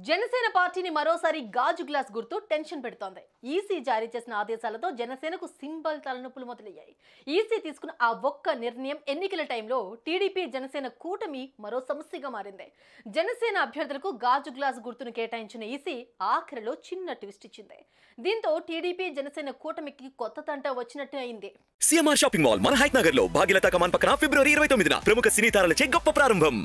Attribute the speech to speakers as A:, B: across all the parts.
A: జనసేన పార్టీని మరోసారి గాజు గ్లాస్ గుర్తు టెన్షన్ పెడుతోంది. ఈసీ జారీ చేసిన ఆదేశాలతో జనసేనకు సింబల్ తలనొప్పులు మొదలయ్యాయి. ఈసీ తీసుకున్న ఆ ఒక్క నిర్ణయం ఎన్నికల టైంలో టీడీపీ జనసేన కూటమి మరో సమస్యగా మారింది. జనసేన అభ్యర్థులకు గాజు గ్లాస్ గుర్తును కేటాయించిన ఈసీ ఆఖరిలో చిన్న ట్విస్ట్ ఇచ్చింది. దీంతో టీడీపీ జనసేన కూటమికి కొత్త తంట వచ్చినట్టు అయింది.
B: సిఎంఆర్ షాపింగ్ మాల్ మన హైట్ నగర్ లో భాగ్యలతా కమాన్ పక్కన ఫిబ్రవరి 29న ప్రముఖ సినీ తారలచే గొప్ప ప్రారంభం.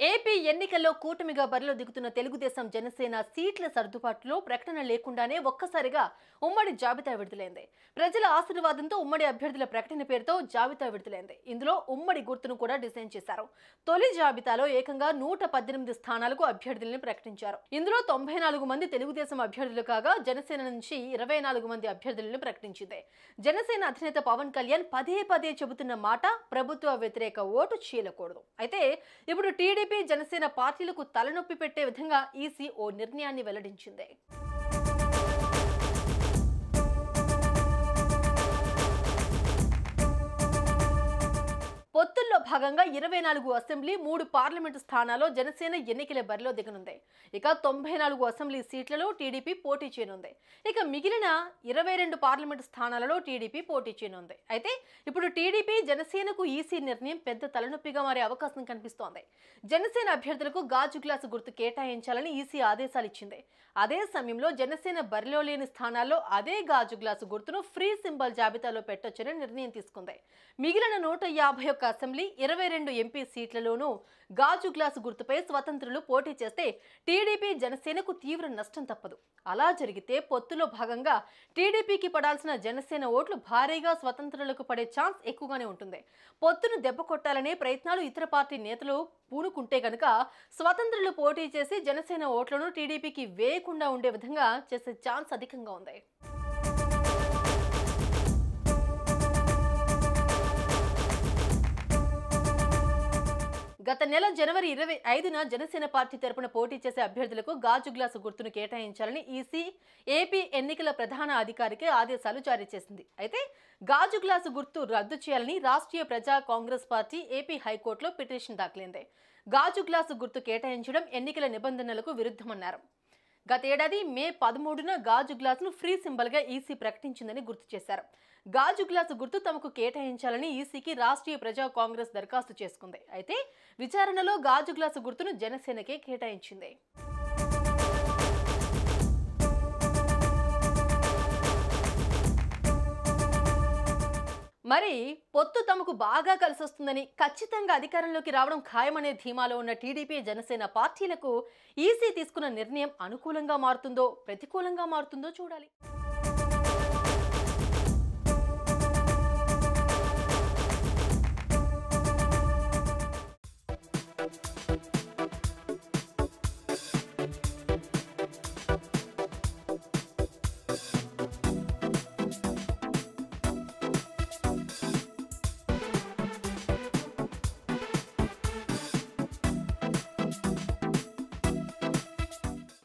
A: ఏపీ ఎన్నికల్లో కూటమిగా బరిలో దిగుతున్న తెలుగుదేశం జనసేన సీట్ల సర్దుబాటులో ప్రకటన లేకుండానే ఒక్కసారిగా ఉమ్మడి జాబితా విడుదలైంది. ప్రజల ఆశీర్వాదంతో ఉమ్మడి అభ్యర్థుల ప్రకటన పేరుతో జాబితా విడుదలైంది. ఇందులో ఉమ్మడి గుర్తును కూడా డిజైన్ చేశారు. తొలి జాబితాలో ఏకంగా 118 స్థానాలకు అభ్యర్థులను ప్రకటించారు. ఇందులో 94 మంది తెలుగుదేశం అభ్యర్థులు కాగా జనసేన నుంచి 24 మంది అభ్యర్థులను ప్రకటించింది. జనసేన అధినేత పవన్ కళ్యాణ్ పదే చెబుతున్న మాట ప్రభుత్వ వ్యతిరేక ఓటు చీలకూడదు. అయితే ఇప్పుడు టీడీపీ జనసేన పార్టీలకు తలనొప్పి పెట్టే విధంగా ఈసీ ఓ నిర్ణయాన్ని వెల్లడించింది. పొత్తుల్లో భాగంగా 24 అసెంబ్లీ 3 పార్లమెంటు స్థానాల్లో జనసేన ఎన్నికల బరిలో దిగనుంది. ఇక 94 అసెంబ్లీ సీట్లలో టీడీపీ పోటీ చేయనుంది. ఇక మిగిలిన 22 పార్లమెంటు స్థానాలలో టీడీపీ పోటీ చేయనుంది. అయితే ఇప్పుడు టీడీపీ జనసేనకు ఈసీ నిర్ణయం పెద్ద తలనొప్పిగా మారే అవకాశం కనిపిస్తోంది. జనసేన అభ్యర్థులకు గాజు గ్లాసు గుర్తు కేటాయించాలని ఈసీ ఆదేశాలు ఇచ్చింది. అదే సమయంలో జనసేన బరిలో లేని స్థానాల్లో అదే గాజు గ్లాసు గుర్తును ఫ్రీ సింబల్ జాబితాలో పెట్టొచ్చని నిర్ణయం తీసుకుంది. మిగిలిన 151 అసెంబ్లీ 22 ఎంపీ సీట్లలోనూ గాజు గ్లాసు గుర్తుపై స్వతంత్రులు పోటీ చేస్తే టీడీపీ జనసేనకు తీవ్ర నష్టం తప్పదు. అలా జరిగితే పొత్తులో భాగంగా టీడీపీకి పడాల్సిన జనసేన ఓట్లు భారీగా స్వతంత్రులకు పడే ఛాన్స్ ఎక్కువగానే ఉంటుంది. పొత్తును దెబ్బ కొట్టాలనే ప్రయత్నాలు ఇతర పార్టీ నేతలు పూనుకుంటే గనుక స్వతంత్రులు పోటీ చేసి జనసేన ఓట్లను టీడీపీకి వేయకుండా ఉండే విధంగా చేసే ఛాన్స్ అధికంగా ఉంది. గత నెల జనవరి 25న జనసేన పార్టీ తరపున పోటీ చేసే అభ్యర్థులకు గాజు గ్లాసు గుర్తును కేటాయించాలని ఈసీ ఏపీ ఎన్నికల ప్రధాన అధికారికి ఆదేశాలు జారీ చేసింది. అయితే గాజు గ్లాసు గుర్తు రద్దు చేయాలని రాష్ట్రీయ ప్రజా కాంగ్రెస్ పార్టీ ఏపీ హైకోర్టులో పిటిషన్ దాఖలైంది. గాజు గ్లాసు గుర్తు కేటాయించడం ఎన్నికల నిబంధనలకు విరుద్ధమన్నారు. గతేడాది మే 13న గాజు గ్లాసును ఫ్రీ సింబల్గా ఈసీ ప్రకటించిందని గుర్తు చేశారు. గాజు గ్లాసు గుర్తు తమకు కేటాయించాలని ఈసీకి రాష్ట్రీయ ప్రజా కాంగ్రెస్ దరఖాస్తు చేసుకుంది. అయితే విచారణలో గాజు గ్లాసు గుర్తును జనసేనకే కేటాయించింది. మరి పొత్తు తమకు బాగా కలిసొస్తుందని, ఖచ్చితంగా అధికారంలోకి రావడం ఖాయమనే ధీమాలో ఉన్న టీడీపీ జనసేన పార్టీలకు ఈసీ తీసుకున్న నిర్ణయం అనుకూలంగా మారుతుందో ప్రతికూలంగా మారుతుందో చూడాలి.